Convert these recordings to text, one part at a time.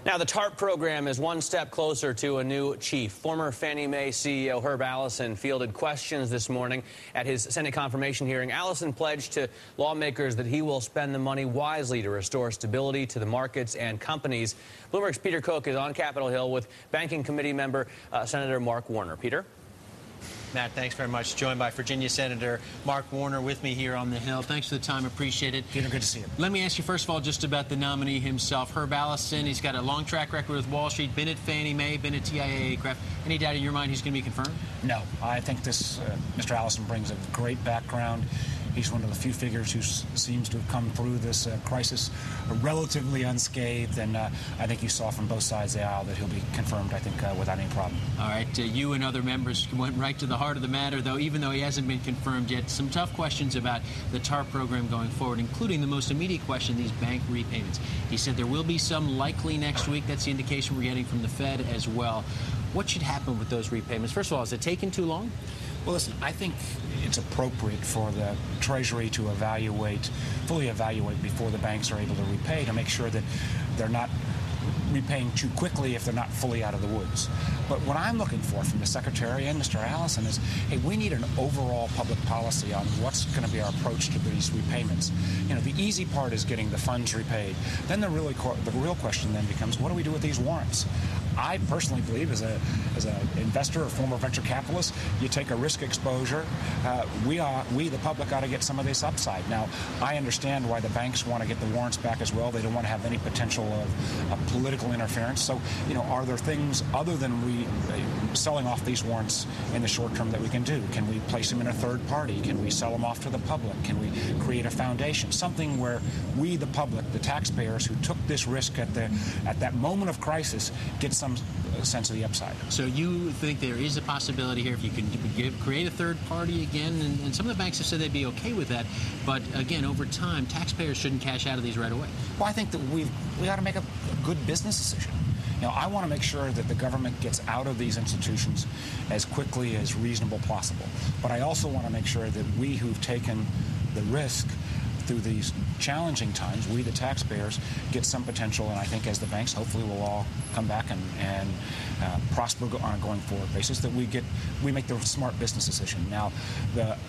Now, the TARP program is one step closer to a new chief. Former Fannie Mae CEO Herb Allison fielded questions this morning at his Senate confirmation hearing. Allison pledged to lawmakers that he will spend the money wisely to restore stability to the markets and companies. Bloomberg's Peter Cook is on Capitol Hill with Banking Committee member Senator Mark Warner. Peter? Matt, thanks very much. Joined by Virginia Senator Mark Warner with me here on the Hill. Thanks for the time. Appreciate it. Peter, good to see you. Let me ask you, first of all, just about the nominee himself, Herb Allison. He's got a long track record with Wall Street, been at Fannie Mae, been at TIAA Craft. Any doubt in your mind he's going to be confirmed? No. I think this Mr. Allison brings a great background. He's one of the few figures who seems to have come through this crisis relatively unscathed, and I think you saw from both sides of the aisle that he'll be confirmed, I think, without any problem. All right. You and other members went right to the heart of the matter, though, even though he hasn't been confirmed yet. Some tough questions about the TARP program going forward, including the most immediate question, these bank repayments. He said there will be some likely next week. That's the indication we're getting from the Fed as well. What should happen with those repayments? First of all, is it taking too long? Well, listen, I think it's appropriate for the Treasury to fully evaluate before the banks are able to repay, to make sure that they're not repaying too quickly if they're not fully out of the woods. But what I'm looking for from the Secretary and Mr. Allison is, hey, we need an overall public policy on what's going to be our approach to these repayments. You know, the easy part is getting the funds repaid. Then the real question then becomes, what do we do with these warrants? I personally believe, as an investor or former venture capitalist, you take a risk exposure. We, the public, ought to get some of this upside. Now, I understand why the banks want to get the warrants back as well. They don't want to have any potential of political interference. So, you know, are there things other than selling off these warrants in the short term that we can do? Can we place them in a third party? Can we sell them off to the public? Can we create a foundation? Something where we, the public, the taxpayers who took this risk at that moment of crisis, get some sense of the upside. So you think there is a possibility here if you can create a third party again, and some of the banks have said they'd be okay with that, but again, over time, taxpayers shouldn't cash out of these right away. Well, I think that we ought to make a good business decision. You know, I want to make sure that the government gets out of these institutions as quickly as reasonable possible. But I also want to make sure that we who've taken the risk through these challenging times, we, the taxpayers, get some potential, and I think as the banks hopefully will all come back and prosper on a going forward basis, that we make the smart business decision. Now,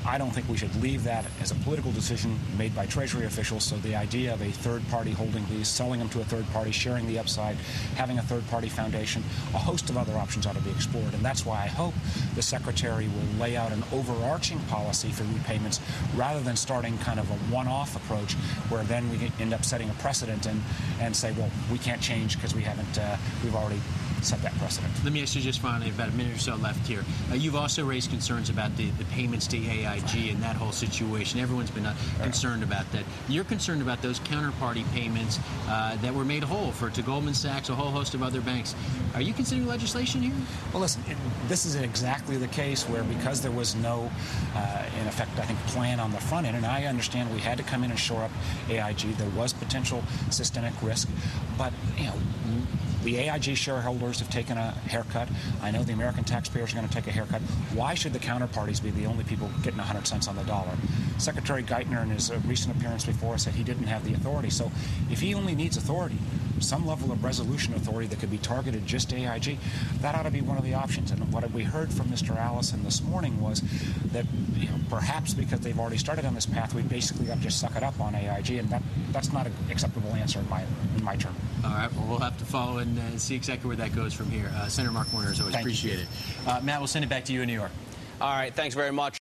I don't think we should leave that as a political decision made by Treasury officials, so the idea of a third party holding these, selling them to a third party, sharing the upside, having a third party foundation, a host of other options ought to be explored, and that's why I hope the Secretary will lay out an overarching policy for repayments rather than starting kind of a one-off approach where then we end up setting a precedent and say, well, we can't change because we've already set that precedent. Let me ask you just finally, about a minute or so left here. You've also raised concerns about the payments to AIG and that whole situation. Everyone's been concerned about that. You're concerned about those counterparty payments that were made whole to Goldman Sachs, a whole host of other banks. Are you considering legislation here? Well, listen, this is exactly the case where, because there was no, in effect, I think, plan on the front end, and I understand we had to come in and shore up AIG. There was potential systemic risk, but, you know, the AIG shareholders have taken a haircut. I know the American taxpayers are going to take a haircut. Why should the counterparties be the only people getting 100 cents on the dollar? Secretary Geithner, in his recent appearance before us, said he didn't have the authority. So if he only needs authority, some level of resolution authority that could be targeted just to AIG, that ought to be one of the options. And what we heard from Mr. Allison this morning was that, you know, perhaps because they've already started on this path, we basically got to just suck it up on AIG, and that's not an acceptable answer in my term. All right, well, we'll have to follow and see exactly where that goes from here. Senator Mark Warner, as always, appreciate it. Matt, we'll send it back to you in New York. All right, thanks very much.